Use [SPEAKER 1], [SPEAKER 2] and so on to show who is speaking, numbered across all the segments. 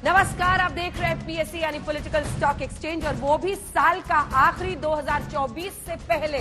[SPEAKER 1] नमस्कार, आप देख रहे हैं पीएससी यानी पॉलिटिकल स्टॉक एक्सचेंज, और वो भी साल का आखिरी 2024 से पहले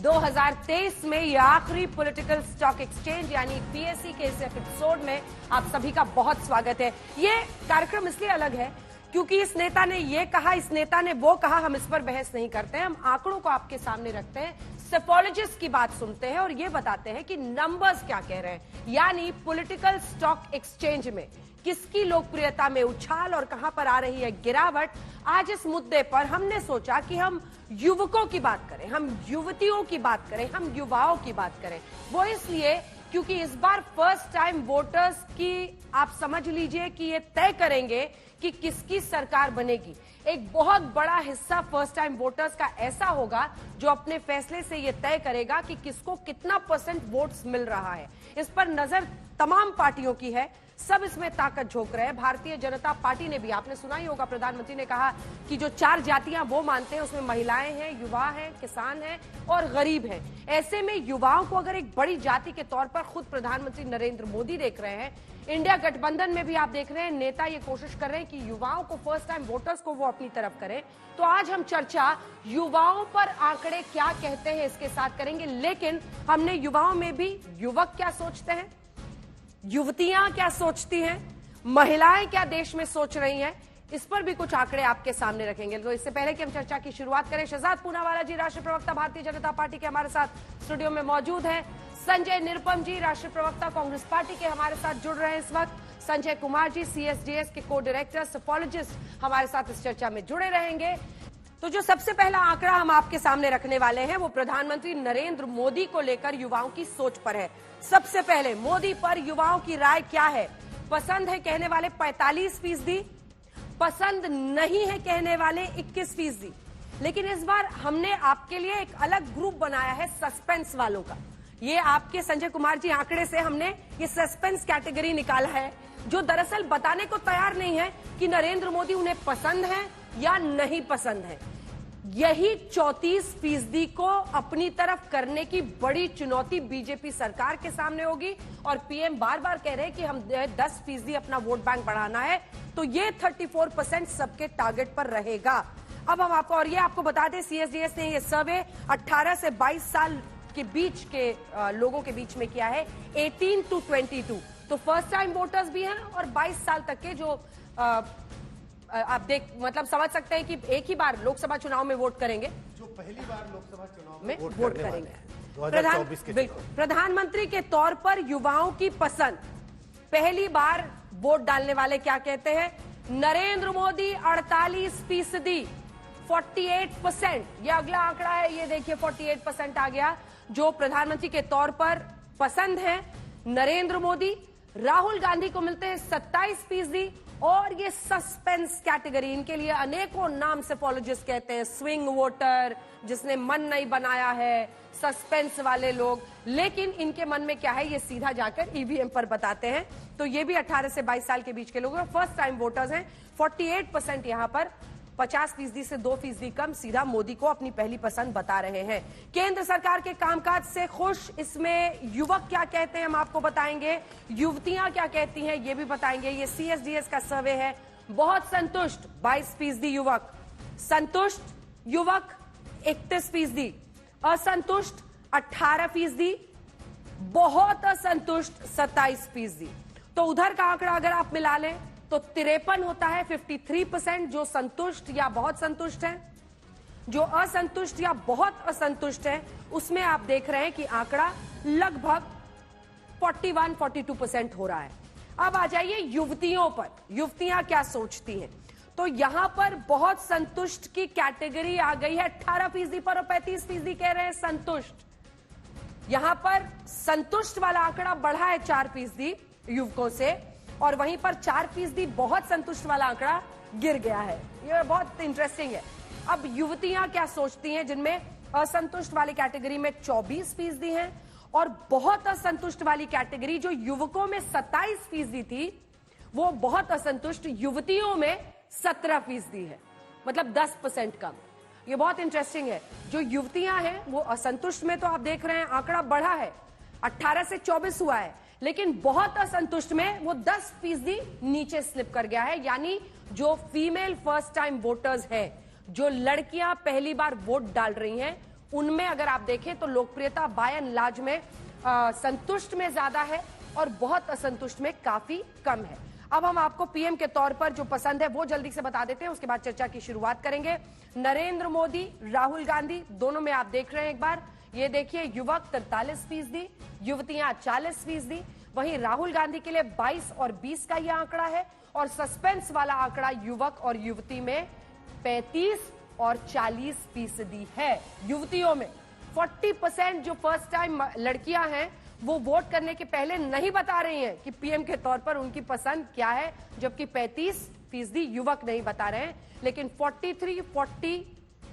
[SPEAKER 1] 2023 में ये आखिरी पॉलिटिकल स्टॉक एक्सचेंज यानी पीएससी के इस एपिसोड में आप सभी का बहुत स्वागत है। ये कार्यक्रम इसलिए अलग है क्योंकि इस नेता ने ये कहा, इस नेता ने वो कहा, हम इस पर बहस नहीं करते हैं। हम आंकड़ों को आपके सामने रखते हैं, सेफोलॉजिस्ट की बात सुनते हैं और ये बताते हैं कि नंबर्स क्या कह रहे हैं। यानी पॉलिटिकल स्टॉक एक्सचेंज में किसकी लोकप्रियता में उछाल और कहां पर आ रही है गिरावट। आज इस मुद्दे पर हमने सोचा कि हम युवकों की बात करें, हम युवतियों की बात करें, हम युवाओं की बात करें। वो इसलिए क्योंकि इस बार फर्स्ट टाइम वोटर्स की आप समझ लीजिए कि ये तय करेंगे कि किसकी सरकार बनेगी। एक बहुत बड़ा हिस्सा फर्स्ट टाइम वोटर्स का ऐसा होगा जो अपने फैसले से ये तय करेगा कि किसको कितना % वोट्स मिल रहा है। इस पर नजर तमाम पार्टियों की है, सब इसमें ताकत झोंक रहे हैं। भारतीय जनता पार्टी ने भी, आपने सुना ही होगा, प्रधानमंत्री ने कहा कि जो 4 जातियां वो मानते हैं उसमें महिलाएं हैं, युवा हैं, किसान हैं और गरीब हैं। ऐसे में युवाओं को अगर एक बड़ी जाति के तौर पर खुद प्रधानमंत्री नरेंद्र मोदी देख रहे हैं, इंडिया गठबंधन में भी आप देख रहे हैं नेता ये कोशिश कर रहे हैं कि युवाओं को, फर्स्ट टाइम वोटर्स को वो अपनी तरफ करें। तो आज हम चर्चा युवाओं पर आंकड़े क्या कहते हैं इसके साथ करेंगे, लेकिन हमने युवाओं में भी युवक क्या सोचते हैं, युवतियां क्या सोचती हैं, महिलाएं क्या देश में सोच रही हैं, इस पर भी कुछ आंकड़े आपके सामने रखेंगे। तो इससे पहले कि हम चर्चा की शुरुआत करें, शहजाद पूनावाला जी राष्ट्रीय प्रवक्ता भारतीय जनता पार्टी के हमारे साथ स्टूडियो में मौजूद हैं। संजय निरुपम जी राष्ट्रीय प्रवक्ता कांग्रेस पार्टी के हमारे साथ जुड़ रहे हैं इस वक्त। संजय कुमार जी सीएसडीएस के को डायरेक्टर, सेफोलॉजिस्ट हमारे साथ इस चर्चा में जुड़े रहेंगे। तो जो सबसे पहला आंकड़ा हम आपके सामने रखने वाले हैं वो प्रधानमंत्री नरेंद्र मोदी को लेकर युवाओं की सोच पर है। सबसे पहले मोदी पर युवाओं की राय क्या है? पसंद है कहने वाले 45%, पसंद नहीं है कहने वाले 21%। लेकिन इस बार हमने आपके लिए एक अलग ग्रुप बनाया है सस्पेंस वालों का। ये आपके संजय कुमार जी आंकड़े से हमने ये सस्पेंस कैटेगरी निकाला है, जो दरअसल बताने को तैयार नहीं है कि नरेंद्र मोदी उन्हें पसंद है या नहीं पसंद है। यही 34% को अपनी तरफ करने की बड़ी चुनौती बीजेपी सरकार के सामने होगी। और पीएम बार बार कह रहे हैं कि हम 10% अपना वोट बैंक बढ़ाना है, तो ये 34% सबके टारगेट पर रहेगा। अब हम आपको, और ये आपको बता दें, सीएसडीएस ने ये सर्वे 18 से 22 साल के बीच के लोगों के बीच में किया है, 18 to 22। तो फर्स्ट टाइम वोटर्स भी हैं और 22 साल तक के जो आप मतलब समझ सकते हैं कि एक ही बार लोकसभा चुनाव में वोट करेंगे, जो पहली बार लोकसभा चुनाव में वोट करेंगे 2024 के। बिल्कुल, प्रधानमंत्री के तौर पर युवाओं की पसंद, पहली बार वोट डालने वाले क्या कहते हैं? नरेंद्र मोदी 48%, 48%। ये अगला आंकड़ा है, ये देखिए 48% आ गया जो प्रधानमंत्री के तौर पर पसंद है नरेंद्र मोदी। राहुल गांधी को मिलते हैं 27%। और ये सस्पेंस कैटेगरी, इनके लिए अनेकों नाम सेफोलॉजिस्ट कहते हैं, स्विंग वोटर, जिसने मन नहीं बनाया है, सस्पेंस वाले लोग। लेकिन इनके मन में क्या है ये सीधा जाकर ईवीएम पर बताते हैं। तो ये भी 18 से 22 साल के बीच के लोग हैं, फर्स्ट टाइम वोटर्स हैं। 48% यहां पर, 50% से 2% कम, सीधा मोदी को अपनी पहली पसंद बता रहे हैं। केंद्र सरकार के कामकाज से खुश, इसमें युवक क्या कहते हैं हम आपको बताएंगे, युवतियां क्या कहती हैं ये भी बताएंगे। ये सीएसडीएस का सर्वे है। बहुत संतुष्ट 22% युवक, संतुष्ट युवक 31%, असंतुष्ट 18%, बहुत असंतुष्ट 27%। तो उधर का आंकड़ा अगर आप मिला लें तो 53 होता है, 53% जो संतुष्ट या बहुत संतुष्ट है। जो असंतुष्ट या बहुत असंतुष्ट है उसमें आप देख रहे हैं कि आंकड़ा लगभग 41-42% हो रहा है। अब आ जाइए युवतियों पर, युवतियां क्या सोचती हैं। तो यहां पर बहुत संतुष्ट की कैटेगरी आ गई है 18% पर, और 35% कह रहे हैं संतुष्ट। यहां पर संतुष्ट वाला आंकड़ा बढ़ा है 4% युवकों से, और वहीं पर 4% बहुत संतुष्ट वाला आंकड़ा गिर गया है। ये बहुत इंटरेस्टिंग है। अब युवतियां क्या सोचती हैं, जिनमें असंतुष्ट वाली कैटेगरी में 24% हैं, और बहुत असंतुष्ट वाली कैटेगरी जो युवकों में 27% थी, वो बहुत असंतुष्ट युवतियों में 17% है, मतलब 10% कम। ये बहुत इंटरेस्टिंग है। जो युवतियां हैं वो असंतुष्ट में, तो आप देख रहे हैं आंकड़ा बढ़ा है, 18 से 24 हुआ है, लेकिन बहुत असंतुष्ट में वो 10% नीचे स्लिप कर गया है। यानी जो फीमेल फर्स्ट टाइम वोटर्स हैं, जो लड़कियां पहली बार वोट डाल रही हैं, उनमें अगर आप देखें तो लोकप्रियता बाय एंड लार्ज में संतुष्ट में ज्यादा है और बहुत असंतुष्ट में काफी कम है। अब हम आपको पीएम के तौर पर जो पसंद है वो जल्दी से बता देते हैं, उसके बाद चर्चा की शुरुआत करेंगे। नरेंद्र मोदी, राहुल गांधी, दोनों में आप देख रहे हैं एक बार, ये देखिए युवक 43%, युवतियां 40%। वहीं राहुल गांधी के लिए 22 और 20 का यह आंकड़ा है और सस्पेंस वाला आंकड़ा युवक और युवती में 35 और 40% है। युवतियों में 40% जो फर्स्ट टाइम लड़कियां हैं वो वोट करने के पहले नहीं बता रही हैं कि पीएम के तौर पर उनकी पसंद क्या है, जबकि 35% युवक नहीं बता रहे हैं। लेकिन 43-40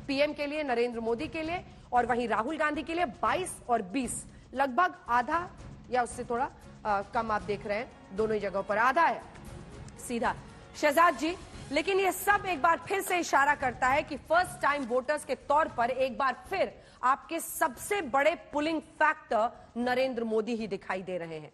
[SPEAKER 1] पीएम के लिए, नरेंद्र मोदी के लिए, और वहीं राहुल गांधी के लिए 22 और 20, लगभग आधा या उससे थोड़ा कम आप देख रहे हैं, दोनों ही जगहों पर आधा है सीधा। शहजाद जी, लेकिन ये सब एक बार फिर से इशारा करता है कि फर्स्ट टाइम वोटर्स के तौर पर एक बार फिर आपके सबसे बड़े पुलिंग फैक्टर नरेंद्र मोदी ही दिखाई दे रहे हैं।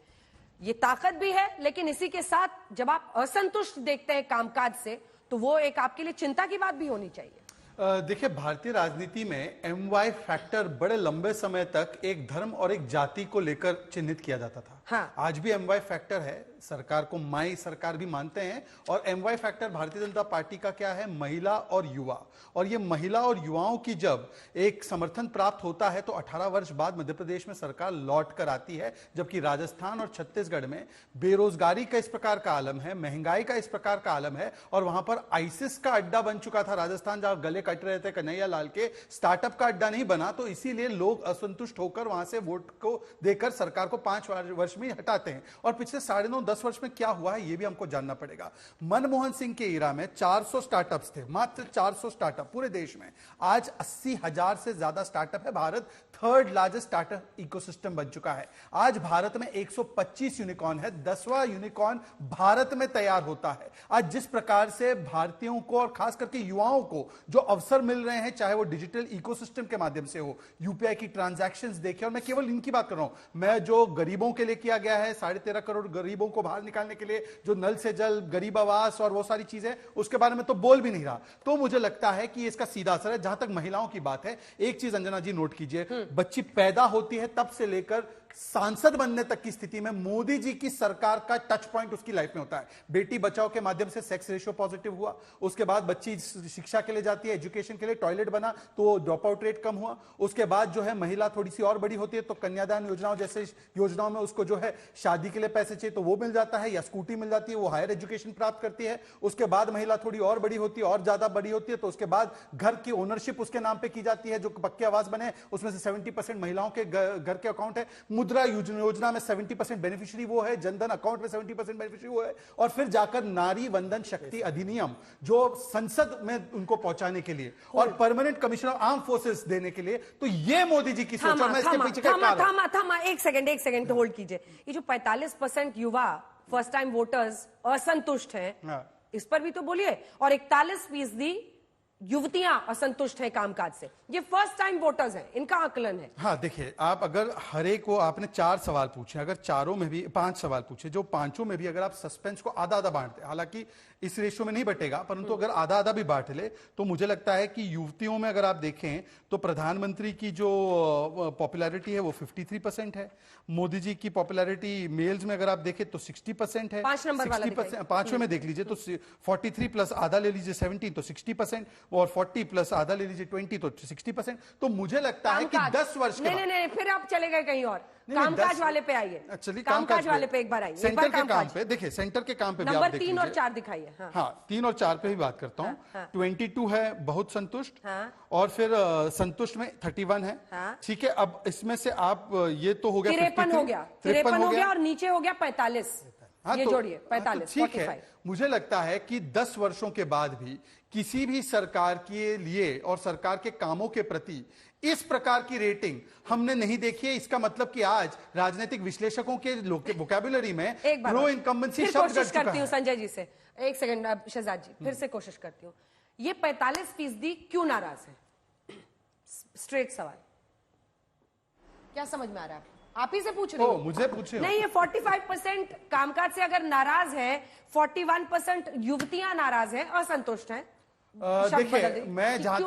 [SPEAKER 1] ये ताकत भी है, लेकिन इसी के साथ जब आप असंतुष्ट देखते हैं कामकाज से, तो वो एक आपके लिए चिंता की बात भी होनी चाहिए।
[SPEAKER 2] देखिए, भारतीय राजनीति में MY फैक्टर बड़े लंबे समय तक एक धर्म और एक जाति को लेकर चिन्हित किया जाता था।
[SPEAKER 1] हाँ।
[SPEAKER 2] आज भी MY फैक्टर है, सरकार को माई सरकार भी मानते हैं। और MY factor Bharatiya Janata party का क्या है? महिला और युवा। और ये महिला और युवाओं की जब एक समर्थन प्राप्त होता है तो 18 वर्ष बाद मध्य प्रदेश में सरकार लौट कर आती है, जबकि राजस्थान और छत्तीसगढ़ में बेरोजगारी का इस प्रकार का आलम है, महंगाई का इस प्रकार का आलम है, और वहां पर आईसिस का अड्डा बन चुका था। राजस्थान जहां गले कट रहे थे कन्हैया लाल के, स्टार्टअप का अड्डा नहीं बना, तो इसीलिए लोग असंतुष्ट होकर वहां से वोट को देकर सरकार को 5 वर्ष में हटाते हैं। और पिछले 9.5-10 वर्ष में क्या हुआ है ये भी हमको जानना पड़ेगा। मनमोहन सिंह के इरा में 400 स्टार्टअप्स थे, मात्र 400 स्टार्टअप पूरे देश में। आज 80,000 से ज्यादा स्टार्टअप है। Bharat third largest startup ecosystem बन चुका है। आज भारत में 125 यूनिकॉर्न है, 10वां यूनिकॉर्न भारत में तैयार होता है। आज जिस प्रकार से भारतीयों को और खास करके युवाओं को जो अवसर मिल रहे हैं, चाहे वो डिजिटल इकोसिस्टम के माध्यम से हो, यूपीआई की ट्रांजैक्शंस देखिए, और मैं केवल इनकी बात कर रहा हूं, मैं जो गरीबों के लिए किया गया है, 13.5 करोड़ गरीबों को बाहर निकालने के लिए जो नल से जल, गरीब आवास और वो सारी चीजें, उसके बारे में तो बोल भी नहीं रहा। तो मुझे लगता है कि इसका सीधा असर है। जहां तक महिलाओं की बात है, एक चीज अंजना जी नोट कीजिए, बच्ची पैदा होती है तब से लेकर सांसद बनने तक की स्थिति में मोदी जी की सरकार का टच पॉइंट उसकी लाइफ में होता है। बेटी बचाओ के माध्यम से सेक्स रेशियो पॉजिटिव हुआ, उसके बाद बच्ची शिक्षा के लिए जाती है, एजुकेशन के लिए टॉयलेट बना तो ड्रॉप आउट रेट कम हुआ। उसके बाद जो है महिला थोड़ी सी और बड़ी होती है तो कन्यादान योजनाओं जैसे योजनाओं में उसको जो है शादी के लिए पैसे चाहिए तो वो मिल जाता है, या स्कूटी मिल जाती है, वो हायर एजुकेशन प्राप्त करती है। उसके बाद महिला थोड़ी और बड़ी होती है, और ज्यादा बड़ी होती है, तो उसके बाद घर की ओनरशिप उसके नाम पे की जाती है, जो पक्के आवास बने उसमें से 70% महिलाओं के घर के अकाउंट है। मुद्रा योजना में 70% बेनिफिशियरी वो है, जनधन अकाउंट में 70% बेनिफिशियरी वो है, और फिर जाकर नारी वंदन शक्ति अधिनियम जो संसद में उनको पहुंचाने के लिए और परमानेंट कमिश्नर आर्म फोर्सेस देने के लिए। तो ये मोदी जी की सोच, और मैं इसके पीछे
[SPEAKER 1] थामा एक सेकंड तो होल्ड कीजिए। ये जो 45% युवा फर्स्ट टाइम वोटर्स असंतुष्ट हैं, इस पर भी तो बोलिए। और 41% युवतियां असंतुष्ट हैं कामकाज से। ये फर्स्ट टाइम वोटर्स हैं, इनका आकलन है।
[SPEAKER 2] हाँ, देखिए, आप अगर हर एक को आपने 4 सवाल पूछे, अगर चारों में भी 5 सवाल पूछे, जो पांचों में भी अगर आप सस्पेंस को आधा आधा बांट दे, हालांकि इस रेशियो में नहीं बटेगा, परंतु अगर आधा आधा भी बांट ले तो मुझे लगता है कि युवतियों में अगर आप देखें तो प्रधानमंत्री की जो पॉपुलैरिटी है वो 53% है। मोदी जी की पॉपुलैरिटी मेल्स में अगर आप देखें तो 60% है।
[SPEAKER 1] 5 नंबर वाला
[SPEAKER 2] 60%, पांचवें में देख लीजिए तो 43 प्लस आधा ले लीजिए 17 तो 60%, और 40 प्लस आधा ले लीजिए 20 तो 60%। तो मुझे लगता है कि 10 वर्ष के
[SPEAKER 1] नहीं, फिर आप चले गए कहीं और। कामकाज वाले पे आइए,
[SPEAKER 2] चलिए
[SPEAKER 1] कामकाज वाले पे एक बार आइए।
[SPEAKER 2] सेंटर के काम पे देखिए, सेंटर के काम पे भी आप
[SPEAKER 1] नंबर
[SPEAKER 2] देख
[SPEAKER 1] 3 और 4 दिखाइए।
[SPEAKER 2] हाँ, 3 और 4 पे भी बात करता हूँ। 22 है बहुत संतुष्ट, और फिर संतुष्ट में 31 है। ठीक है, अब इसमें से आप ये तो हो गया
[SPEAKER 1] 53 हो गया, 53 हो गया, और नीचे हो गया 45।
[SPEAKER 2] हाँ,
[SPEAKER 1] ये
[SPEAKER 2] तो
[SPEAKER 1] जोड़िए 45।
[SPEAKER 2] ठीक है। मुझे लगता है कि 10 वर्षों के बाद भी किसी भी सरकार के लिए और सरकार के कामों के प्रति इस प्रकार की रेटिंग हमने नहीं देखी है। इसका मतलब कि आज राजनीतिक विश्लेषकों के वोकैबुलरी में प्रो इनकम्बेंसी शब्द
[SPEAKER 1] कोशिश करती हूँ संजय जी से, एक सेकंड शहजाद जी, फिर से कोशिश करती हूँ। ये 45% क्यों नाराज है? स्ट्रेट सवाल, क्या समझ में आ रहा है? आप ही से पूछ रही हूँ।
[SPEAKER 2] मुझे पूछे
[SPEAKER 1] नहीं, ये 45% कामकाज से अगर नाराज है, 41% युवतियां नाराज हैं, असंतुष्ट हैं।
[SPEAKER 2] देखिए, मैं जहां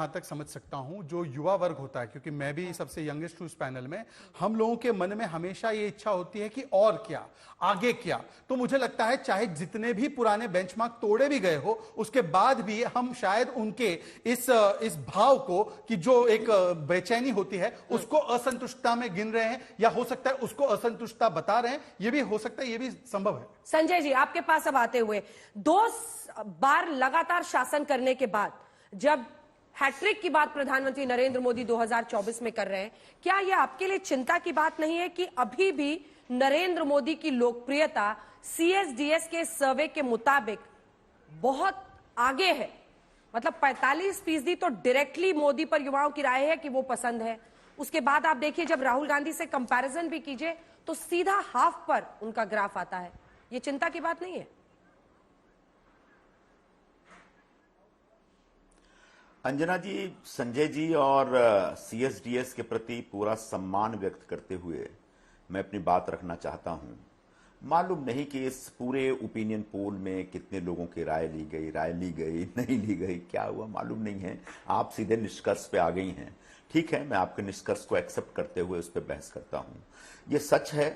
[SPEAKER 2] तक समझ सकता हूं जो युवा वर्ग होता है, क्योंकि मैं भी सबसे यंगेस्ट हूं इस पैनल में, हम लोगों के मन में हमेशा ये इच्छा होती है कि और क्या, आगे क्या। तो मुझे लगता है चाहे जितने भी पुराने बेंचमार्क तोड़े भी गए हो, उसके बाद भी हम शायद उनके इस भाव को, कि जो एक बेचैनी होती है, उसको असंतुष्टता में गिन रहे हैं, या हो सकता है उसको असंतुष्टता बता रहे हैं। ये भी हो सकता है, ये भी संभव है।
[SPEAKER 1] संजय जी, आपके पास अब आते हुए, 2 बार लगातार शासन करने के बाद जब हैट्रिक की बात प्रधानमंत्री नरेंद्र मोदी 2024 में कर रहे हैं, क्या यह आपके लिए चिंता की बात नहीं है कि अभी भी नरेंद्र मोदी की लोकप्रियता CSDS के सर्वे के मुताबिक बहुत आगे है? मतलब 45% तो डायरेक्टली मोदी पर युवाओं की राय है कि वो पसंद है। उसके बाद आप देखिए, जब राहुल गांधी से कंपैरिजन भी कीजिए तो सीधा हाफ पर उनका ग्राफ आता है। ये चिंता की बात नहीं है?
[SPEAKER 3] अंजना जी, संजय जी और CSDS के प्रति पूरा सम्मान व्यक्त करते हुए मैं अपनी बात रखना चाहता हूं। मालूम नहीं कि इस पूरे ओपिनियन पोल में कितने लोगों की राय ली गई नहीं ली गई, क्या हुआ मालूम नहीं है। आप सीधे निष्कर्ष पे आ गई हैं। ठीक है, मैं आपके निष्कर्ष को एक्सेप्ट करते हुए उस पर बहस करता हूं। यह सच है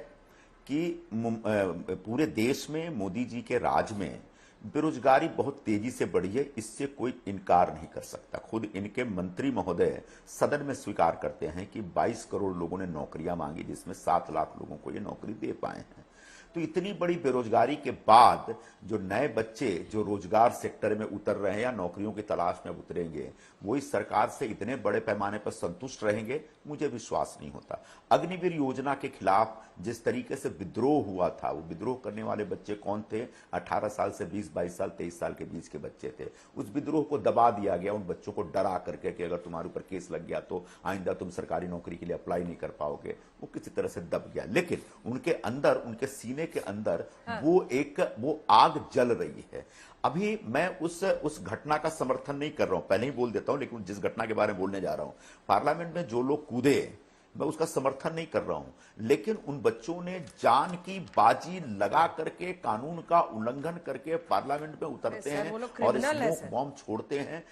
[SPEAKER 3] कि पूरे देश में मोदी जी के राज में बेरोजगारी बहुत तेजी से बढ़ी है, इससे कोई इनकार नहीं कर सकता। खुद इनके मंत्री महोदय सदन में स्वीकार करते हैं कि 22 करोड़ लोगों ने नौकरियां मांगी, जिसमें 7 लाख लोगों को ये नौकरी दे पाए हैं। तो इतनी बड़ी बेरोजगारी के बाद जो नए बच्चे जो रोजगार सेक्टर में उतर रहे हैं या नौकरियों की तलाश में उतरेंगे, वो इस सरकार से इतने बड़े पैमाने पर संतुष्ट रहेंगे, मुझे विश्वास नहीं होता। अग्निवीर योजना के खिलाफ जिस तरीके से विद्रोह हुआ था, वो विद्रोह करने वाले बच्चे कौन थे? 18 साल से 20-22 साल 23 साल के बीच के बच्चे थे। उस विद्रोह को दबा दिया गया, उन बच्चों को डरा करके कि अगर तुम्हारे ऊपर केस लग गया तो आइंदा तुम सरकारी नौकरी के लिए अप्लाई नहीं कर पाओगे। वो किसी तरह से दब गया, लेकिन उनके अंदर, उनके सीने के अंदर वो आग जल रही है। अभी मैं उस घटना का समर्थन नहीं कर रहा हूं, पहले ही बोल देता हूं, लेकिन जिस घटना के बारे में बोलने जा रहा हूं, पार्लियामेंट में जो लोग कूदे, मैं उसका समर्थन नहीं कर रहा हूं, लेकिन उन बच्चों ने जान की बाजी लगा करके, कानून का उल्लंघन करके पार्लियामेंट में उतरते हैं और स्मोक बॉम्ब छोड़ते हैं।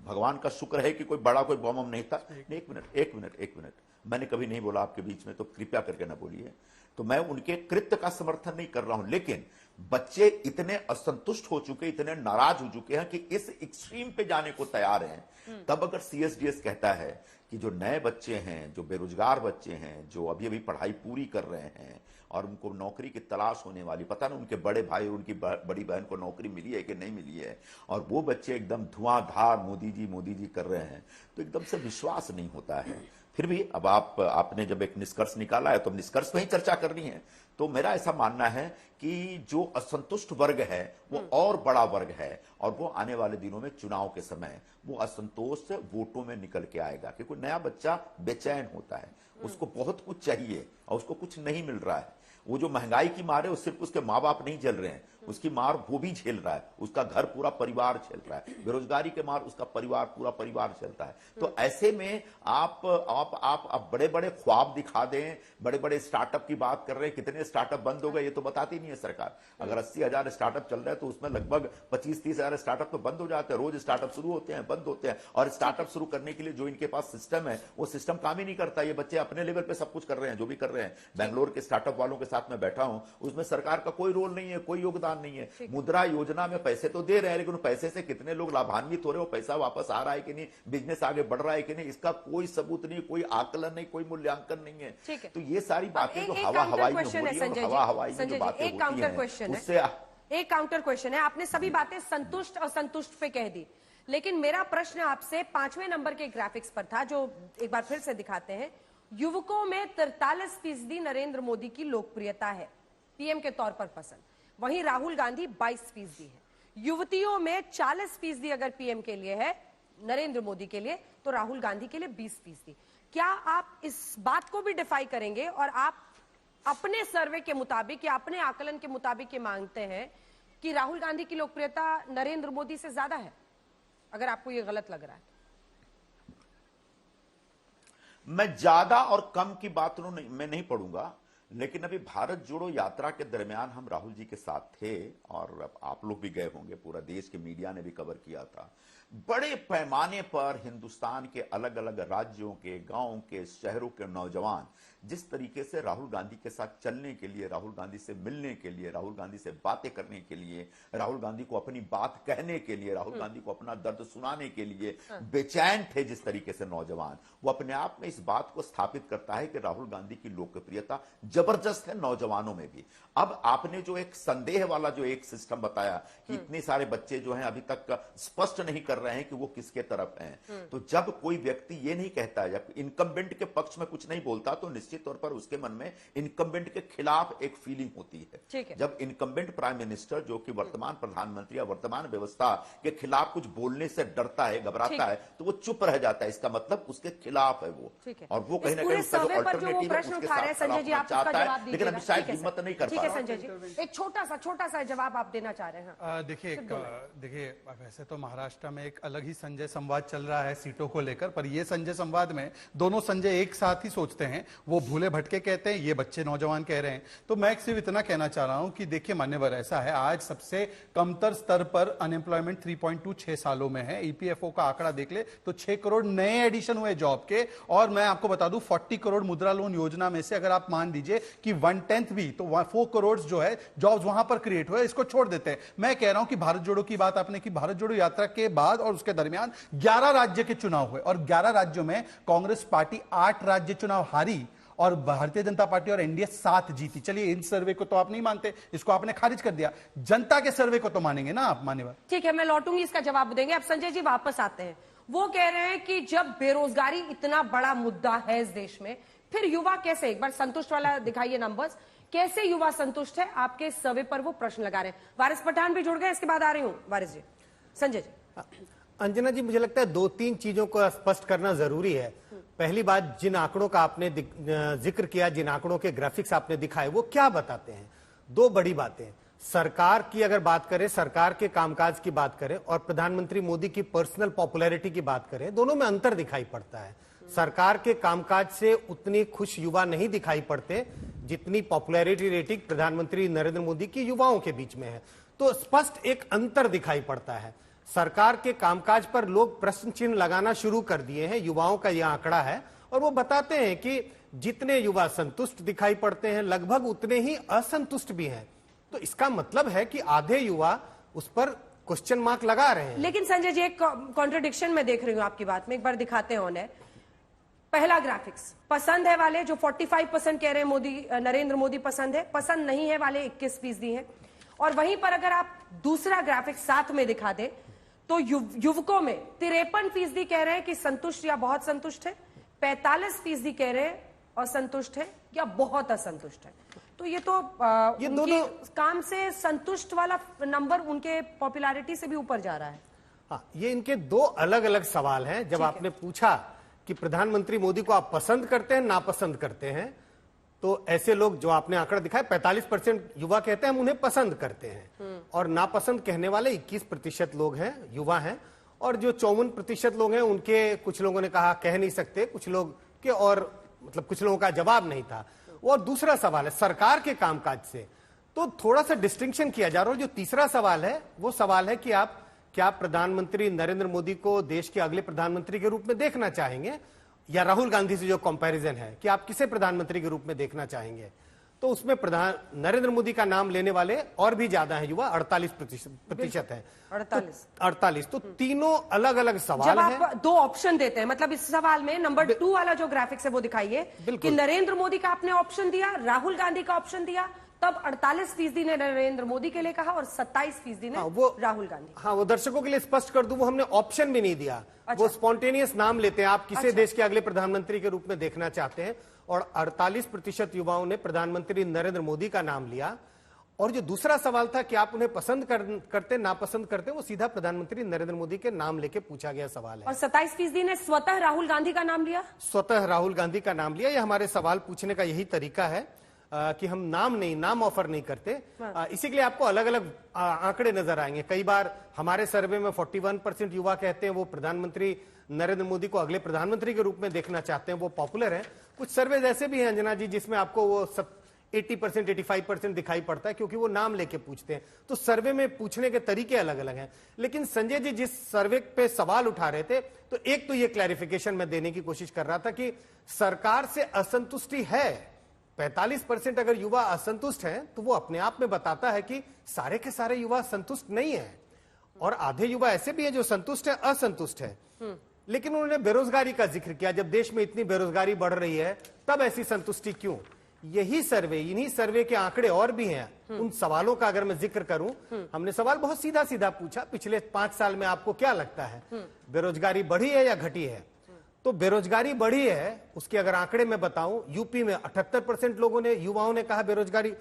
[SPEAKER 3] भगवान का शुक्र है कि कोई बड़ा कोई बॉम्ब नहीं था। एक मिनट, मैंने कभी नहीं बोला आपके बीच में, तो कृपया करके ना बोलिए। तो मैं उनके कृत्य का समर्थन नहीं कर रहा हूं, लेकिन बच्चे इतने असंतुष्ट हो चुके, इतने नाराज हो चुके हैं कि इस एक्सट्रीम पे जाने को तैयार हैं। तब अगर CSDS कहता है कि जो नए बच्चे हैं, जो बेरोजगार बच्चे हैं, जो अभी अभी पढ़ाई पूरी कर रहे हैं और उनको नौकरी की तलाश होने वाली, पता नहीं उनके बड़े भाई और उनकी बड़ी बहन को नौकरी मिली है कि नहीं मिली है, और वो बच्चे एकदम धुआंधार मोदी जी कर रहे हैं, तो एकदम से विश्वास नहीं होता है। फिर भी अब आपने जब एक निष्कर्ष निकाला है तो निष्कर्ष पे ही चर्चा करनी है। तो मेरा ऐसा मानना है कि जो असंतुष्ट वर्ग है वो और बड़ा वर्ग है, और वो आने वाले दिनों में चुनाव के समय वो असंतोष वोटों में निकल के आएगा। क्योंकि नया बच्चा बेचैन होता है, उसको बहुत कुछ चाहिए और उसको कुछ नहीं मिल रहा है। वो जो महंगाई की मार है, वो सिर्फ उसके माँ बाप नहीं झेल रहे हैं, उसकी मार वो भी झेल रहा है, उसका घर पूरा परिवार झेल रहा है। बेरोजगारी के मार उसका पूरा परिवार झेलता है। तो ऐसे में आप बड़े बड़े ख्वाब दिखा दें, बड़े बड़े स्टार्टअप की बात कर रहे हैं, कितने स्टार्टअप बंद हो गए ये तो बताती नहीं है सरकार। अगर 80,000 स्टार्टअप चल रहे हैं तो उसमें लगभग 25-30 हजार स्टार्टअप तो बंद हो जाते हैं। रोज स्टार्टअप शुरू होते हैं, बंद होते हैं, और स्टार्टअप शुरू करने के लिए जो इनके पास सिस्टम है वो सिस्टम काम ही नहीं करता। ये बच्चे अपने लेवल पे सब कुछ कर रहे हैं, जो भी कर रहे हैं। बैंगलोर के स्टार्टअप वालों के साथ में बैठा हूं, उसमें सरकार का कोई रोल नहीं है, कोई योगदान नहीं है। मुद्रा योजना में पैसे तो दे रहे हैं, लेकिन पैसे से कितने लोग लाभान्वित हो रहे हैं, वो पैसा वापस आ रहा है कि नहीं, बिजनेस आगे बढ़ रहा है कि नहीं, इसका कोई सबूत नहीं, कोई आकलन नहीं, कोई मूल्यांकन नहीं है। तो ये सारी बातें जो हवाई में हो रही है, हवाई में जो बातें होती हैं, उससे
[SPEAKER 1] एक काउंटर क्वेश्चन है। आपने सभी बातें संतुष्ट असंतुष्ट पे कह दी, लेकिन मेरा प्रश्न आपसे 5वें नंबर के ग्राफिक्स पर था, जो एक बार फिर से दिखाते हैं। युवकों में 43% नरेंद्र मोदी की लोकप्रियता है, पीएम के तौर पर पसंद, वहीं राहुल गांधी 22% है। युवतियों में 40% अगर पीएम के लिए है, नरेंद्र मोदी के लिए, तो राहुल गांधी के लिए 20%। क्या आप इस बात को भी डिफाई करेंगे और आप अपने सर्वे के मुताबिक या अपने आकलन के मुताबिक ये मांगते हैं कि राहुल गांधी की लोकप्रियता नरेंद्र मोदी से ज्यादा है, अगर आपको ये गलत लग रहा है?
[SPEAKER 3] मैं ज्यादा और कम की बात मैं नहीं पढ़ूंगा, लेकिन अभी भारत जोड़ो यात्रा के दरमियान हम राहुल जी के साथ थे और आप लोग भी गए होंगे, पूरा देश के मीडिया ने भी कवर किया था। बड़े पैमाने पर हिंदुस्तान के अलग अलग राज्यों के, गांव के, शहरों के नौजवान जिस तरीके से राहुल गांधी के साथ चलने के लिए, राहुल गांधी से मिलने के लिए, राहुल गांधी से बातें करने के लिए, राहुल गांधी को अपनी बात कहने के लिए, राहुल गांधी को अपना दर्द सुनाने के लिए बेचैन थे, जिस तरीके से नौजवान, वो अपने आप में इस बात को स्थापित करता है कि राहुल गांधी की लोकप्रियता जबरदस्त है नौजवानों में भी। अब आपने जो एक संदेह वाला जो एक सिस्टम बताया कि इतने सारे बच्चे जो हैं अभी तक स्पष्ट नहीं कर रहे हैं कि वो किसके तरफ हैं, तो जब कोई व्यक्ति ये नहीं कहता है, जब इनकम्बेंट के पक्ष में कुछ नहीं बोलता, तो निश्चित तौर पर उसके मन में इनकम्बेंट के खिलाफ एक फीलिंग होती है। जब इनकम्बेंट प्राइम मिनिस्टर जो कि वर्तमान प्रधानमंत्री या वर्तमान व्यवस्था के खिलाफ कुछ बोलने से डरता है, घबराता है, तो वो चुप रह जाता है, इसका मतलब उसके खिलाफ है वो, और वो कहीं ना कहीं उसका जो अल्टरनेटिव है उसके साथ चाहता है, लेकिन अभी शायद हिम्मत नहीं कर पा रहा।
[SPEAKER 1] संजय जी, एक छोटा सा जवाब आप देना चाह रहे हैं।
[SPEAKER 2] देखिए वैसे तो महाराष्ट्र में एक अलग ही संजय संवाद चल रहा है सीटों को लेकर, पर ये संजय संवाद में दोनों संजय एक साथ ही सोचते हैं, वो भूले भटके कहते हैं, ये बच्चे नौजवान कह रहे हैं। तो मैं सिर्फ इतना कहना चाह रहा हूं कि देखिए मान्यवर, ऐसा है आज सबसे कमतर स्तर पर अनएम्प्लॉयमेंट 3.2 6 सालों में है। ईपीएफओ का आंकड़ा देख ले तो 6 करोड़ नए एडिशन हुए जॉब के, और मैं आपको बता दूं 40 करोड़ मुद्रा लोन योजना में से अगर आप मान लीजिए कि 1/10 भी, तो 4 करोड़ जो है जॉब्स वहां पर क्रिएट हुए, इसको छोड़ देते हैं। मैं कह रहा हूं कि भारत जोड़ो की बात आपने की, भारत जोड़ो यात्रा के बाद और उसके दरमियान 11 राज्य के चुनाव हुए, और 11 राज्यों में कांग्रेस पार्टी 8 राज्य चुनाव हारी और भारतीय जनता पार्टी और एनडीए 7 जीती। चलिए इन सर्वे को तो आप नहीं मानते, इसको आपने खारिज कर दिया, जनता के सर्वे को तो मानेंगे ना आप, मान्यवर?
[SPEAKER 1] ठीक है, मैं लौटूंगी, इसका जवाब देंगे। अब संजय जी वापस आते हैं। वो कह रहे हैं कि जब बेरोजगारी इतना बड़ा मुद्दा है इस देश में, फिर युवा कैसे, एक बार संतुष्ट वाला दिखाइए नंबर्स, कैसे युवा संतुष्ट है? आपके सर्वे पर वो प्रश्न लगा रहे हैं। वारिस पठान भी जुड़ गए, इसके बाद आ रही हूं वारिस जी। संजय जी।
[SPEAKER 4] अंजना जी, मुझे लगता है 2-3 चीजों को स्पष्ट करना जरूरी है। पहली बात, जिन आंकड़ों का आपने जिक्र किया, जिन आंकड़ों के ग्राफिक्स आपने दिखाए, वो क्या बताते हैं? 2 बड़ी बातें। सरकार की अगर बात करें, सरकार के कामकाज की बात करें, और प्रधानमंत्री मोदी की पर्सनल पॉपुलैरिटी की बात करें, दोनों में अंतर दिखाई पड़ता है। सरकार के कामकाज से उतनी खुश युवा नहीं दिखाई पड़ते जितनी पॉपुलैरिटी रेटिंग प्रधानमंत्री नरेंद्र मोदी की युवाओं के बीच में है। तो स्पष्ट एक अंतर दिखाई पड़ता है। सरकार के कामकाज पर लोग प्रश्न चिन्ह लगाना शुरू कर दिए हैं। युवाओं का यह आंकड़ा है, और वो बताते हैं कि जितने युवा संतुष्ट दिखाई पड़ते हैं, लगभग उतने ही असंतुष्ट भी हैं। तो इसका मतलब है कि आधे युवा उस पर क्वेश्चन मार्क लगा रहे हैं।
[SPEAKER 1] लेकिन संजय जी, एक कॉन्ट्रडिक्शन में देख रही हूं आपकी बात में, एक बार दिखाते हैं उन्हें। पहला ग्राफिक्स, पसंद है वाले जो 45% कह रहे हैं मोदी, नरेंद्र मोदी पसंद है, पसंद नहीं है वाले 21% हैं। और वहीं पर अगर आप दूसरा ग्राफिक्स साथ में दिखा दे तो युवकों में 53% कह रहे हैं कि संतुष्ट या बहुत संतुष्ट है, 45% कह रहे हैं असंतुष्ट है या बहुत असंतुष्ट है। तो ये तो ये दोनों काम से संतुष्ट वाला नंबर उनके पॉपुलैरिटी से भी ऊपर जा रहा है।
[SPEAKER 4] हाँ, ये इनके 2 अलग अलग सवाल हैं। जब आपने पूछा कि प्रधानमंत्री मोदी को आप पसंद करते हैं, नापसंद करते हैं, तो ऐसे लोग जो आपने आंकड़ा दिखाया, 45% युवा कहते हैं हम उन्हें पसंद करते हैं, और नापसंद कहने वाले 21% लोग हैं, युवा हैं। और जो 54% लोग हैं, उनके कुछ लोगों ने कहा कह नहीं सकते, कुछ लोग के, और मतलब कुछ लोगों का जवाब नहीं था। और दूसरा सवाल है सरकार के कामकाज से, तो थोड़ा सा डिस्टिंक्शन किया जा रहा है। जो तीसरा सवाल है, वो सवाल है कि आप क्या प्रधानमंत्री नरेंद्र मोदी को देश के अगले प्रधानमंत्री के रूप में देखना चाहेंगे, या राहुल गांधी से जो कंपैरिजन है कि आप किसे प्रधानमंत्री के रूप में देखना चाहेंगे। तो उसमें नरेंद्र मोदी का नाम लेने वाले और भी ज्यादा है युवा, 48% है। 48। तो तीनों अलग अलग सवाल
[SPEAKER 1] जब आप 2 ऑप्शन देते हैं, मतलब इस सवाल में नंबर 2 वाला जो ग्राफिक्स है वो दिखाइए कि नरेंद्र मोदी का आपने ऑप्शन दिया, राहुल गांधी का ऑप्शन दिया, तब 48% ने नरेंद्र मोदी के लिए कहा और 27% ने राहुल गांधी।
[SPEAKER 4] हाँ, वो दर्शकों के लिए स्पष्ट कर दूं, वो हमने ऑप्शन भी नहीं दिया। अच्छा। वो स्पॉन्टेनियस नाम लेते हैं, आप किसे देश के अगले प्रधानमंत्री के रूप में देखना चाहते हैं, और 48% युवाओं ने प्रधानमंत्री नरेंद्र मोदी का नाम लिया। और जो दूसरा सवाल था कि आप उन्हें पसंद करते नापसंद करते, वो सीधा प्रधानमंत्री नरेंद्र मोदी के नाम लेके पूछा गया सवाल है।
[SPEAKER 1] और 27% ने स्वतः राहुल गांधी का नाम लिया।
[SPEAKER 4] स्वतः राहुल गांधी का नाम लिया। ये हमारे सवाल पूछने का यही तरीका है। कि हम नाम ऑफर नहीं करते। इसी के लिए आपको अलग अलग आंकड़े नजर आएंगे। कई बार हमारे सर्वे में 41% युवा कहते हैं वो प्रधानमंत्री नरेंद्र मोदी को अगले प्रधानमंत्री के रूप में देखना चाहते हैं, वो पॉपुलर है। कुछ सर्वे ऐसे भी हैं अंजना जी जिसमें आपको वो सब 80% 85% दिखाई पड़ता है, क्योंकि वो नाम लेके पूछते हैं। तो सर्वे में पूछने के तरीके अलग अलग हैं। लेकिन संजय जी जिस सर्वे पे सवाल उठा रहे थे, तो एक तो ये क्लैरिफिकेशन मैं देने की कोशिश कर रहा था कि सरकार से असंतुष्टि है। 45% अगर युवा असंतुष्ट हैं तो वो अपने आप में बताता है कि सारे के सारे युवा संतुष्ट नहीं है, और आधे युवा ऐसे भी हैं जो संतुष्ट है, असंतुष्ट है। लेकिन उन्होंने बेरोजगारी का जिक्र किया। जब देश में इतनी बेरोजगारी बढ़ रही है तब ऐसी संतुष्टि क्यों? यही सर्वे, इन्हीं सर्वे के आंकड़े और भी हैं। उन सवालों का अगर मैं जिक्र करूं, हमने सवाल बहुत सीधा सीधा पूछा, पिछले 5 साल में आपको क्या लगता है बेरोजगारी बढ़ी है या घटी है? तो बेरोजगारी बढ़ी है। उसके अगर आंकड़े में बताऊं, यूपी में 78% लोगों ने, युवाओं ने कहा बेरोजगारी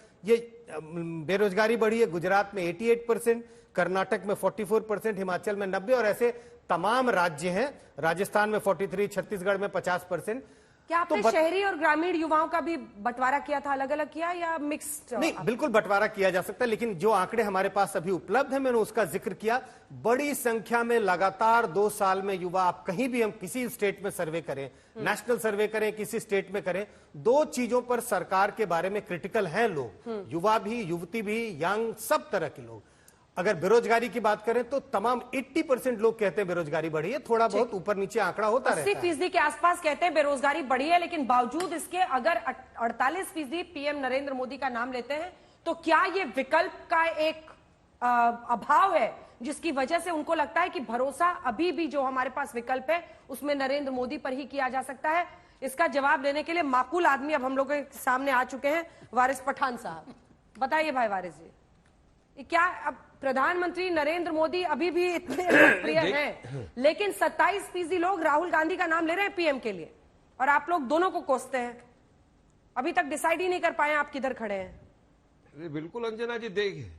[SPEAKER 4] बढ़ी है। गुजरात में 88%, कर्नाटक में 44%, हिमाचल में 90%, और ऐसे तमाम राज्य हैं। राजस्थान में 43%, छत्तीसगढ़ में 50%।
[SPEAKER 1] क्या आपने शहरी और ग्रामीण युवाओं का भी बंटवारा किया था, अलग अलग किया या मिक्स्ड?
[SPEAKER 4] नहीं, बिल्कुल बंटवारा किया जा सकता है, लेकिन जो आंकड़े हमारे पास अभी उपलब्ध है मैंने उसका जिक्र किया। बड़ी संख्या में लगातार 2 साल में युवा, आप कहीं भी, हम किसी स्टेट में सर्वे करें, नेशनल सर्वे करें, किसी स्टेट में करें, 2 चीजों पर सरकार के बारे में क्रिटिकल हैं लोग, युवा भी, युवती भी, यंग, सब तरह के लोग। अगर बेरोजगारी की बात करें तो तमाम 80% लोग कहते हैं बेरोजगारी बढ़ी है। थोड़ा बहुत ऊपर नीचे आंकड़ा होता रहता है।
[SPEAKER 1] 80% के आसपास कहते हैं बेरोजगारी बढ़ी है, लेकिन बावजूद इसके अगर 48% पीएम नरेंद्र मोदी का नाम लेते हैं, तो क्या ये विकल्प का एक अभाव है जिसकी वजह से उनको लगता है कि भरोसा अभी भी जो हमारे पास विकल्प है उसमें नरेंद्र मोदी पर ही किया जा सकता है? इसका जवाब देने के लिए माकूल आदमी अब हम लोगों के सामने आ चुके हैं, वारिस पठान साहब। बताइए भाई वारिस जी, क्या अब प्रधानमंत्री नरेंद्र मोदी अभी भी इतने लोकप्रिय हैं, लेकिन 27% लोग राहुल गांधी का नाम ले रहे हैं पीएम के लिए, और आप लोग दोनों को कोसते हैं। अभी तक डिसाइड ही नहीं कर पाए आप किधर खड़े हैं।
[SPEAKER 5] बिल्कुल अंजना जी, देखिए,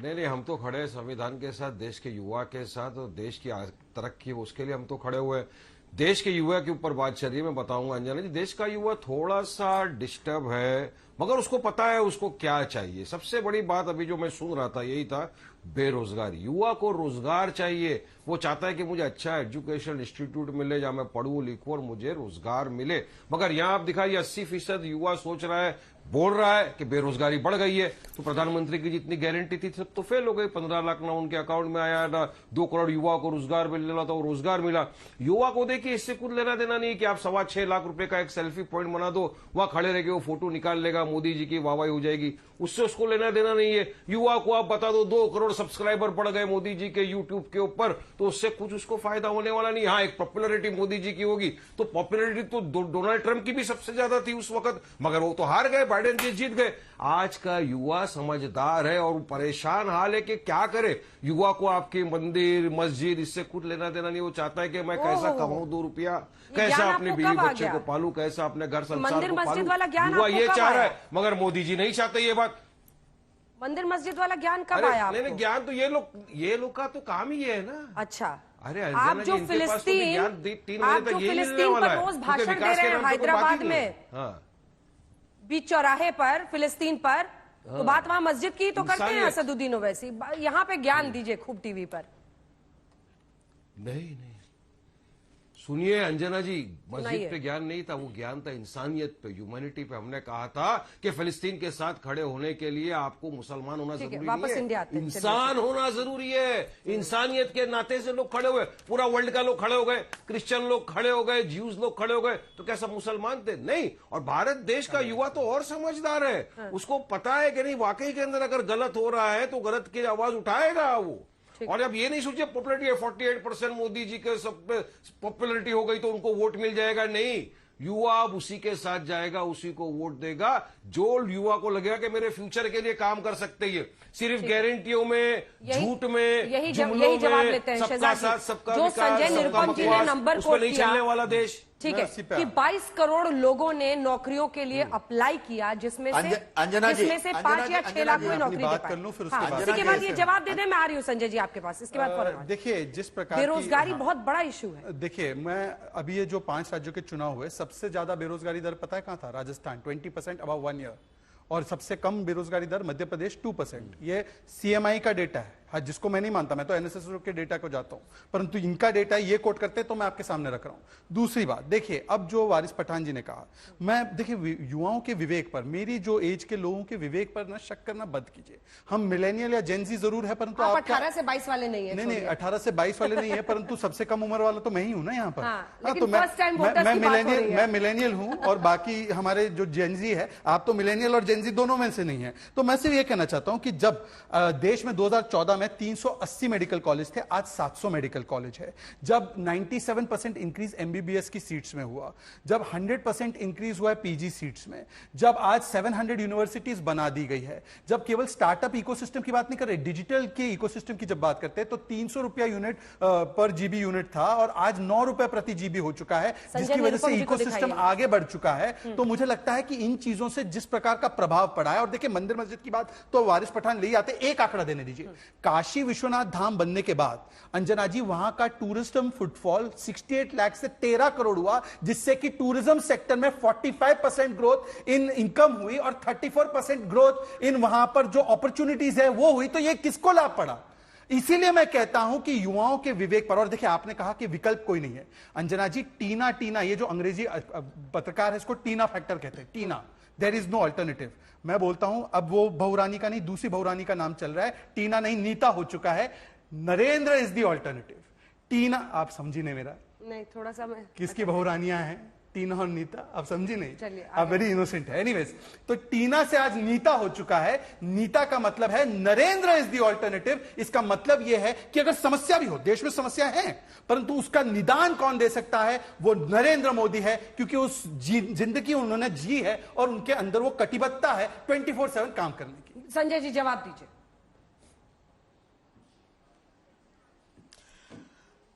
[SPEAKER 5] नहीं, हम तो खड़े हैं संविधान के साथ, देश के युवा के साथ, और देश की तरक्की उसके लिए हम तो खड़े हुए हैं। देश के युवा के ऊपर बात चल रही है, मैं बताऊंगा अंजना जी, देश का युवा थोड़ा सा डिस्टर्ब है, मगर उसको पता है उसको क्या चाहिए। सबसे बड़ी बात अभी जो मैं सुन रहा था यही था, बेरोजगारी। युवा को रोजगार चाहिए, वो चाहता है कि मुझे अच्छा एजुकेशन इंस्टीट्यूट मिले जहां मैं पढ़ूं लिखूं और मुझे रोजगार मिले। मगर यहां आप दिखाइए 80% युवा सोच रहा है, बोल रहा है कि बेरोजगारी बढ़ गई है। तो प्रधानमंत्री की जितनी गारंटी थी सब तो फेल हो गई। 15 लाख ना उनके अकाउंट में आया, ना 2 करोड़ युवाओं को रोजगार मिलना था, वो रोजगार मिला। युवा को देखिए इससे कुछ लेना देना नहीं कि आप 6.25 लाख रुपए का एक सेल्फी पॉइंट बना दो, वहां खड़े रह के वो फोटो निकाल लेगा, मोदी जी की वाहवाही हो जाएगी, उससे उसको लेना देना नहीं है। युवा को आप बता दो 2 करोड़ सब्सक्राइबर बढ़ गए मोदी जी के यूट्यूब के ऊपर, तो उससे कुछ उसको फायदा होने वाला नहीं। हाँ, एक पॉपुलरिटी मोदी जी की होगी, तो पॉपुलरिटी तो डोनाल्ड ट्रंप की भी सबसे ज्यादा थी उस वक्त, मगर वो तो हार गए, बाइडेन जी जीत गए। आज का युवा समझदार है और परेशान हाल है कि क्या करे। युवा को आपके मंदिर मस्जिद इससे कुछ लेना देना नहीं। वो चाहता है कि मैं कैसा कमाऊं 2 रुपया, कैसा अपने बीवी बच्चे को पालू, कैसा अपने घर संसार को पालू। युवा ये चाह रहा है, मगर मोदी जी नहीं चाहते ये बात।
[SPEAKER 1] मंदिर मस्जिद वाला ज्ञान कब आया आपको?
[SPEAKER 5] नहीं, ज्ञान तो ये लोग का तो काम ही है ना।
[SPEAKER 1] अच्छा,
[SPEAKER 5] अरे
[SPEAKER 1] आप जो फिलिस्तीन पर रोज भाषण दे रहे हैं हैदराबाद में, बीच चौराहे पर, फिलिस्तीन पर, तो बात वहां मस्जिद की तो करते हैं असदुद्दीन ओवैसी। यहाँ पे ज्ञान दीजिए खूब टीवी पर।
[SPEAKER 5] नहीं, सुनिए अंजना जी, मस्जिद पे ज्ञान नहीं था, वो ज्ञान था इंसानियत पे, ह्यूमैनिटी पे। हमने कहा था कि फिलिस्तीन के साथ खड़े होने के लिए आपको मुसलमान होना जरूरी नहीं है, इंसान होना जरूरी है। इंसानियत के नाते से लोग खड़े हुए, पूरा वर्ल्ड का लोग खड़े हो गए, क्रिश्चियन लोग खड़े हो गए, ज्यूज लोग खड़े हो गए, तो क्या सब मुसलमान थे? नहीं। और भारत देश का युवा तो और समझदार है, उसको पता है कि नहीं वाकई के अंदर अगर गलत हो रहा है तो गलत की आवाज उठाएगा वो। और अब ये नहीं सोचिए पॉपुलरिटी है 48% मोदी जी के सब पे पॉपुलरिटी हो गई तो उनको वोट मिल जाएगा, नहीं। युवा अब उसी के साथ जाएगा, उसी को वोट देगा जो युवा को लगेगा कि मेरे फ्यूचर के लिए काम कर सकते हैं। सिर्फ गारंटियों में, झूठ में,
[SPEAKER 1] यही जवाब लेते हैं
[SPEAKER 5] सबका साथ, सबका
[SPEAKER 1] जो संजय निरुपम जी ने नंबर कोट
[SPEAKER 5] नहीं चलने वाला देश।
[SPEAKER 1] ठीक
[SPEAKER 2] मैं
[SPEAKER 1] है
[SPEAKER 2] उसी पे
[SPEAKER 1] कि
[SPEAKER 2] आ-
[SPEAKER 1] 22 करोड़ लोगों ने नौकरियों के लिए अप्लाई किया, जिसमें से
[SPEAKER 3] अंजना जी,
[SPEAKER 1] 5 या 6 लाख
[SPEAKER 3] जी,
[SPEAKER 1] में
[SPEAKER 2] अपनी
[SPEAKER 1] नौकरी दे
[SPEAKER 2] बात
[SPEAKER 1] पाए।
[SPEAKER 2] कर लूं, फिर उसके
[SPEAKER 1] हाँ,
[SPEAKER 2] बाद
[SPEAKER 1] इसी के
[SPEAKER 3] अंजना
[SPEAKER 1] बाद
[SPEAKER 3] जी,
[SPEAKER 1] ये जवाब दे दें, मैं आ रही हूँ संजय जी आपके पास, इसके बाद फौरन।
[SPEAKER 2] देखिए जिस प्रकार की-
[SPEAKER 1] बेरोजगारी
[SPEAKER 2] हाँ।
[SPEAKER 1] बहुत बड़ा इशू है।
[SPEAKER 2] देखिए मैं अभी ये जो 5 राज्यों के चुनाव हुए, सबसे ज्यादा बेरोजगारी दर पता है कहां था? राजस्थान 20% अबव 1 ईयर, और सबसे कम बेरोजगारी दर मध्य प्रदेश 2%। ये सीएमआई का डेटा है, हाँ, जिसको मैं नहीं मानता, मैं तो एनएसएस के डेटा को जाता हूं, परंतु इनका डेटा ये कोट करते हैं तो मैं आपके सामने रख रहा हूं। दूसरी बात देखिए, अब जो वारिस पठान जी ने कहा, मैं देखिए युवाओं के विवेक पर, मेरी जो एज के लोगों के विवेक पर ना शक करना बंद कीजिए। हम मिलेनियल या जेनजी जरूर है, परंतु
[SPEAKER 1] आप
[SPEAKER 2] आपका
[SPEAKER 1] 18 से 22 वाले नहीं है।
[SPEAKER 2] नहीं 18 से 22 वाले नहीं है, परंतु सबसे कम उम्र वाला तो मैं ही हूं ना यहाँ पर।
[SPEAKER 1] हाँ,
[SPEAKER 2] हाँ,
[SPEAKER 1] लेकिन
[SPEAKER 2] तो
[SPEAKER 1] first time voters की बात हो रही है।
[SPEAKER 2] मैं मिलेनियल हूं, और बाकी हमारे जो जेनजी है, आप तो मिलेनियल और जेनजी दोनों में से नहीं है। तो मैं सिर्फ ये कहना चाहता हूं कि जब देश में 2014 में 380 मेडिकल कॉलेज थे, आज 700 मेडिकल कॉलेज है। जब 97% इंक्रीज एमबीबीएस की सीट्स में हुआ, जब 100% इंक्रीज हुआ है पीजी सीट्स में, जब आज 700 यूनिवर्सिटीज बना दी गई है, जब केवल स्टार्टअप इकोसिस्टम की बात नहीं कर रहे, डिजिटल के इकोसिस्टम की जब बात करते हैं, तो 300 रुपया यूनिट पर जीबी यूनिट था और आज 9 रुपए प्रति जीबी हो चुका है, जिसकी वजह से इकोसिस्टम आगे बढ़ चुका है। तो मुझे लगता है कि इन चीजों से जिस प्रकार का प्रभाव पड़ा है, और देखिए मंदिर मस्जिद की बात तो वारिस पठान ले आते, एक आंकड़ा देने दीजिए, काशी विश्वनाथ धाम बनने के बाद अंजना जी वहां का टूरिज्म फुटफॉल 68 लाख से 13 करोड़ हुआ, जिससे कि टूरिज्म सेक्टर में 45% ग्रोथ इन इनकम हुई और 34% ग्रोथ इन वहां पर जो अपॉर्चुनिटीज है वो हुई। तो ये किसको लाभ पड़ा? इसीलिए मैं कहता हूं कि युवाओं के विवेक पर, और देखिए आपने कहा कि विकल्प कोई नहीं है अंजना जी, टीना ये जो अंग्रेजी पत्रकार है इसको टीना फैक्टर कहते हैं, टीना, देयर इज नो अल्टरनेटिव। मैं बोलता हूं अब वो बहुरानी का नहीं, दूसरी बहुरानी का नाम चल रहा है, टीना नहीं नीता हो चुका है, नरेंद्र इज द अल्टरनेटिव। टीना, आप समझी नहीं मेरा,
[SPEAKER 1] नहीं थोड़ा सा मैं,
[SPEAKER 2] किसकी बहुरानियां हैं? टीना और नीता, आप समझी नहीं,
[SPEAKER 1] चलिए,
[SPEAKER 2] आप वेरी इनोसेंट है। एनीवेज, तो टीना से आज नीता हो चुका है, नीता का मतलब है नरेंद्र इज द ऑल्टरनेटिव। इसका मतलब यह है कि अगर समस्या भी हो, देश में समस्या है, परंतु उसका निदान कौन दे सकता है? वो नरेंद्र मोदी है, क्योंकि उस जिंदगी उन्होंने जी है और उनके अंदर वो कटिबद्धता है 24/7 काम करने की।
[SPEAKER 1] संजय जी जवाब दीजिए।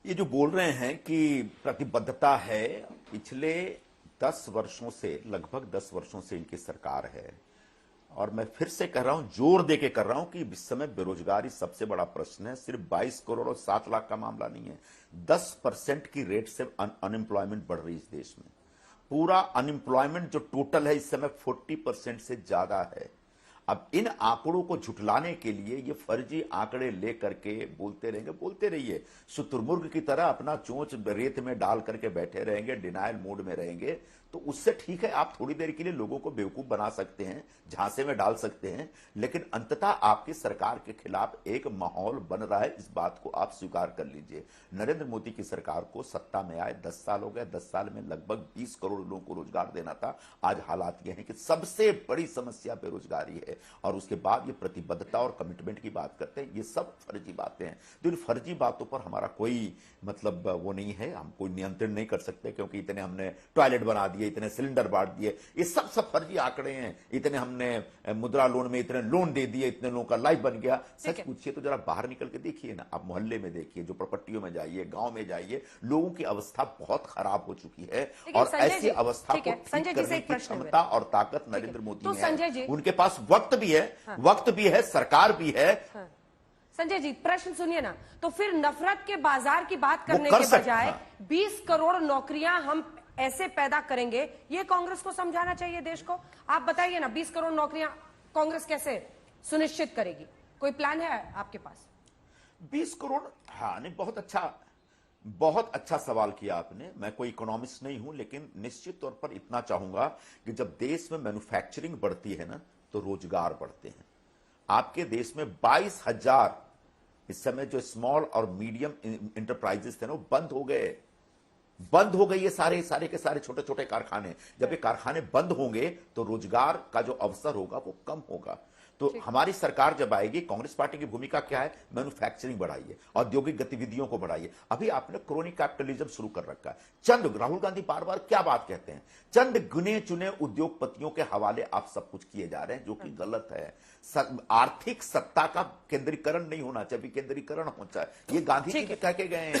[SPEAKER 3] ये जो बोल रहे हैं कि प्रतिबद्धता है, पिछले 10 वर्षों से, लगभग 10 वर्षों से इनकी सरकार है, और मैं फिर से कह रहा हूं, जोर दे के कर रहा हूं कि इस समय बेरोजगारी सबसे बड़ा प्रश्न है। सिर्फ 22 करोड़ और 7 लाख का मामला नहीं है, 10% की रेट से अनएम्प्लॉयमेंट बढ़ रही है इस देश में। पूरा अनएम्प्लॉयमेंट जो टोटल है इस समय 40% से ज्यादा है। अब इन आंकड़ों को झुठलाने के लिए ये फर्जी आंकड़े लेकर के बोलते रहिए, शुतुरमुर्ग की तरह अपना चोंच रेत में डाल करके बैठे रहेंगे, डिनायल मोड में रहेंगे। तो उससे ठीक है, आप थोड़ी देर के लिए लोगों को बेवकूफ बना सकते हैं, झांसे में डाल सकते हैं, लेकिन अंततः आपकी सरकार के खिलाफ एक माहौल बन रहा है, इस बात को आप स्वीकार कर लीजिए। नरेंद्र मोदी की सरकार को सत्ता में आए 10 साल हो गए, 10 साल में लगभग 20 करोड़ लोगों को रोजगार देना था। आज हालात ये हैं कि सबसे बड़ी समस्या बेरोजगारी है, और उसके बाद ये प्रतिबद्धता और कमिटमेंट की बात करते हैं। ये सब फर्जी बातें हैं। तो इन फर्जी बातों पर हमारा कोई मतलब वो नहीं है, हम कोई नियंत्रण नहीं कर सकते, क्योंकि इतने हमने टॉयलेट बना दिए, इतने सिलेंडर बांट दिए, ये सब फर्जी आंकड़े हैं। इतने हमने मुद्रा लोन में इतने लोन दे दिए, इतने लोगों का लाइफ बन गया। सच पूछिए तो जरा बाहर निकल के देखिए ना, आप मोहल्ले में देखिए, जो प्रॉपर्टियों में जाइए, गांव में जाइए, लोगों की अवस्था बहुत खराब हो चुकी है। और ऐसी अवस्था को ठीक करने की क्षमता और ताकत नरेंद्र मोदी में है। उनके पास वक्त भी है, सरकार भी है।
[SPEAKER 1] संजय जी प्रश्न सुनिए ना, तो फिर नफरत के बाजार की बात करने के बजाय 20 करोड़ नौकरियां हम ऐसे पैदा करेंगे, ये कांग्रेस को समझाना चाहिए देश को। आप बताइए ना, 20 करोड़ नौकरियां कांग्रेस कैसे सुनिश्चित करेगी? कोई प्लान है आपके पास?
[SPEAKER 3] 20 करोड़, हाँ, नहीं, बहुत अच्छा सवाल किया आपने। मैं कोई इकोनॉमिस्ट नहीं हूं, लेकिन निश्चित तौर पर इतना चाहूंगा कि जब देश में मैन्युफैक्चरिंग बढ़ती है ना, तो रोजगार बढ़ते हैं। आपके देश में 22,000 इस समय जो स्मॉल और मीडियम इंटरप्राइजेस थे ना, वो बंद हो गए ये सारे के सारे छोटे छोटे कारखाने। जब ये कारखाने बंद होंगे तो रोजगार का जो अवसर होगा वो कम होगा। तो हमारी सरकार जब आएगी, कांग्रेस पार्टी की भूमिका क्या है? मैन्युफैक्चरिंग बढ़ाइए, औद्योगिक गतिविधियों को बढ़ाइए। अभी आपने क्रोनी कैपिटलिज्म शुरू कर रखा है। चंद, राहुल गांधी बार बार क्या बात कहते हैं, चंद गिने चुने उद्योगपतियों के हवाले आप सब कुछ किए जा रहे हैं, जो कि गलत है। आर्थिक सत्ता का केंद्रीकरण नहीं होना चाहिए, विकेंद्रीकरण होना चाहिए। ये गांधी जी कह के गए हैं।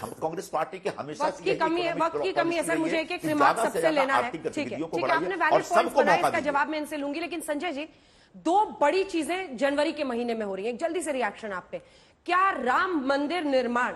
[SPEAKER 3] हम कांग्रेस पार्टी के हमेशा
[SPEAKER 1] वक्त की कमी है सर, मुझे एक रिमार्क सबसे लेना है। ठीक है, आपने वैलिड पॉइंट्स बताया, इसका जवाब मैं इनसे लूंगी। लेकिन संजय जी, दो बड़ी चीजें जनवरी के महीने में हो रही हैं, जल्दी से रिएक्शन आप पे। क्या राम मंदिर निर्माण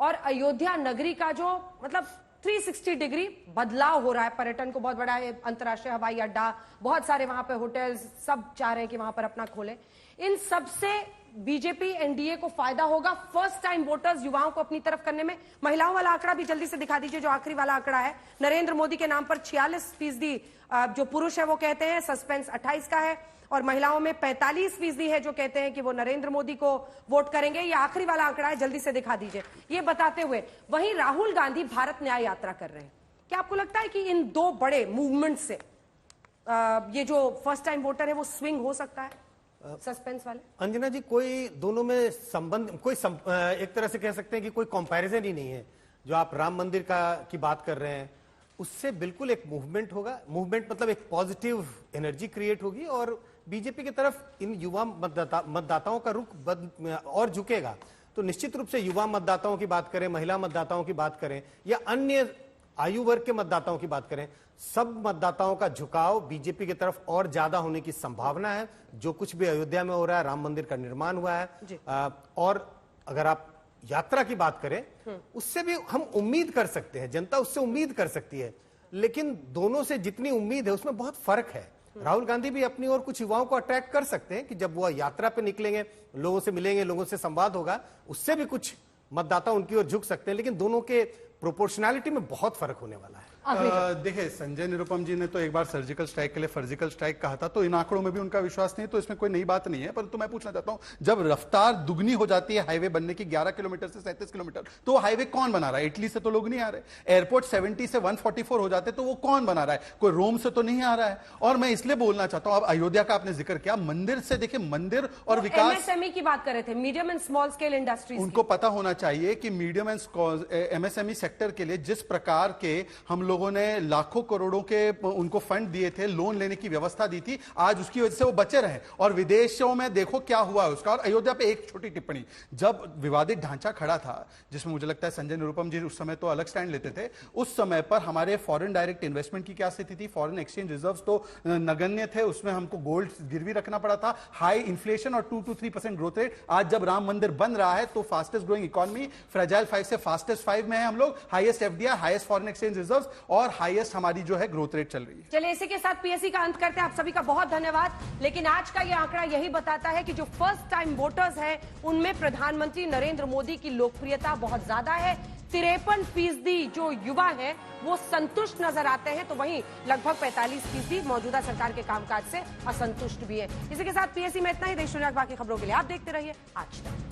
[SPEAKER 1] और अयोध्या नगरी का जो मतलब 360 डिग्री बदलाव हो रहा है, पर्यटन को बहुत बड़ा है, अंतर्राष्ट्रीय हवाई अड्डा, बहुत सारे वहां पे होटल्स, सब चाह रहे हैं कि वहां पर अपना खोले, इन सबसे बीजेपी एनडीए को फायदा होगा? फर्स्ट टाइम वोटर्स युवाओं को अपनी तरफ करने में? महिलाओं वाला आंकड़ा भी जल्दी से दिखा दीजिए, जो आखिरी वाला आंकड़ा है। नरेंद्र मोदी के नाम पर 46% जो पुरुष है वो कहते हैं, सस्पेंस 28 का है, और महिलाओं में 45% है जो कहते हैं कि वो नरेंद्र मोदी को वोट करेंगे। ये आखिरी वाला आंकड़ा है, जल्दी से दिखा दीजिए। ये बताते हुए वहीं राहुल गांधी भारत न्याय यात्रा कर रहे हैं। क्या आपको लगता है कि इन दो बड़े मूवमेंट से ये जो फर्स्ट टाइम वोटर है वो स्विंग हो सकता है सस्पेंस वाले?
[SPEAKER 4] अंजना जी, कोई दोनों में संबंध, एक तरह से कह सकते हैं कि कोई कंपैरिजन ही नहीं है। जो आप राम मंदिर की बात कर रहे हैं, उससे बिल्कुल एक मूवमेंट होगा। मूवमेंट मतलब एक पॉजिटिव एनर्जी क्रिएट होगी, और बीजेपी की तरफ इन युवा मतदाताओं का रुख और झुकेगा। तो निश्चित रूप से युवा मतदाताओं की बात करें, महिला मतदाताओं की बात करें, या अन्य आयु वर्ग के मतदाताओं की बात करें, सब मतदाताओं का झुकाव बीजेपी की तरफ और ज्यादा होने की संभावना है। जो कुछ भी अयोध्या में हो रहा है, राम मंदिर का निर्माण हुआ है, और अगर आप यात्रा की बात करें, उससे भी हम उम्मीद कर सकते हैं, जनता उससे उम्मीद कर सकती है। लेकिन दोनों से जितनी उम्मीद है उसमें बहुत फर्क है। राहुल गांधी भी अपनी ओर कुछ युवाओं को अट्रैक्ट कर सकते हैं कि जब वो यात्रा पे निकलेंगे, लोगों से मिलेंगे, लोगों से संवाद होगा, उससे भी कुछ मतदाता उनकी ओर झुक सकते हैं। लेकिन दोनों के प्रोपोर्शनैलिटी में बहुत फर्क होने वाला है।
[SPEAKER 2] देखिए, संजय निरुपम जी ने तो एक बार सर्जिकल स्ट्राइक के लिए सर्जिकल स्ट्राइक कहा था, तो इन आंकड़ों में भी उनका विश्वास नहीं, तो इसमें कोई नई बात नहीं है। परंतु मैं पूछना चाहता हूं, जब रफ्तार दुगनी हो जाती है हाईवे बनने की 11 किलोमीटर से 37 किलोमीटर, तो हाईवे कौन बना रहा है? इटली से तो लोग नहीं आ रहे। एयरपोर्ट 70 से 144 हो जाते, तो वो कौन बना रहा है? कोई रोम से तो नहीं आ रहा है। और मैं इसलिए बोलना चाहता हूं, अब अयोध्या का आपने जिक्र किया, मंदिर से देखिए, मंदिर और विकास,
[SPEAKER 1] एमएसएमई की बात कर रहे थे, medium and small scale industries,
[SPEAKER 2] उनको पता होना चाहिए कि मीडियम एंड एमएसएमई सेक्टर के लिए जिस प्रकार के हम लोगों ने लाखों करोड़ों के उनको फंड दिए थे, लोन लेने की व्यवस्था दी थी, आज उसकी वजह से वो बचे रहे। और विदेशों में देखो क्या हुआ है उसका। और अयोध्या पे एक छोटी टिप्पणी, जब विवादित ढांचा खड़ा था, जिसमें मुझे लगता है संजय निरुपम जी उस समय तो अलग स्टैंड लेते थे, उस समय पर हमारे फॉरेन डायरेक्ट इन्वेस्टमेंट की क्या स्थिति थी? फॉरेन एक्सचेंज रिजर्व्स तो नगण्य थे, उसमें हमको गोल्ड गिरवी रखना पड़ा था, हाई इन्फ्लेशन और 2 to 3% ग्रोथ रेट। आज जब राम मंदिर बन रहा है तो फास्टेस्ट ग्रोइंग इकोनॉमी, फ्रेजाइल 5 से फास्टेस्ट 5 में है हम लोग, highest FDR, highest foreign exchange reserves और हाईएस्ट हमारी जो है ग्रोथ रेट चल रही है।
[SPEAKER 1] चलिए, इसी के साथ पीएससी का अंत करते हैं। आप सभी का बहुत धन्यवाद। लेकिन आज का यह आंकड़ा यही बताता है कि जो फर्स्ट टाइम वोटर्स हैं, उनमें प्रधानमंत्री नरेंद्र मोदी की लोकप्रियता बहुत ज्यादा है। 53% जो युवा हैं वो संतुष्ट नजर आते हैं, तो वहीं लगभग 45% मौजूदा सरकार के कामकाज से असंतुष्ट भी है। इसी के साथ पीएससी में इतना ही। देश दुनिया की बाकी खबरों के लिए आप देखते रहिए आज तक।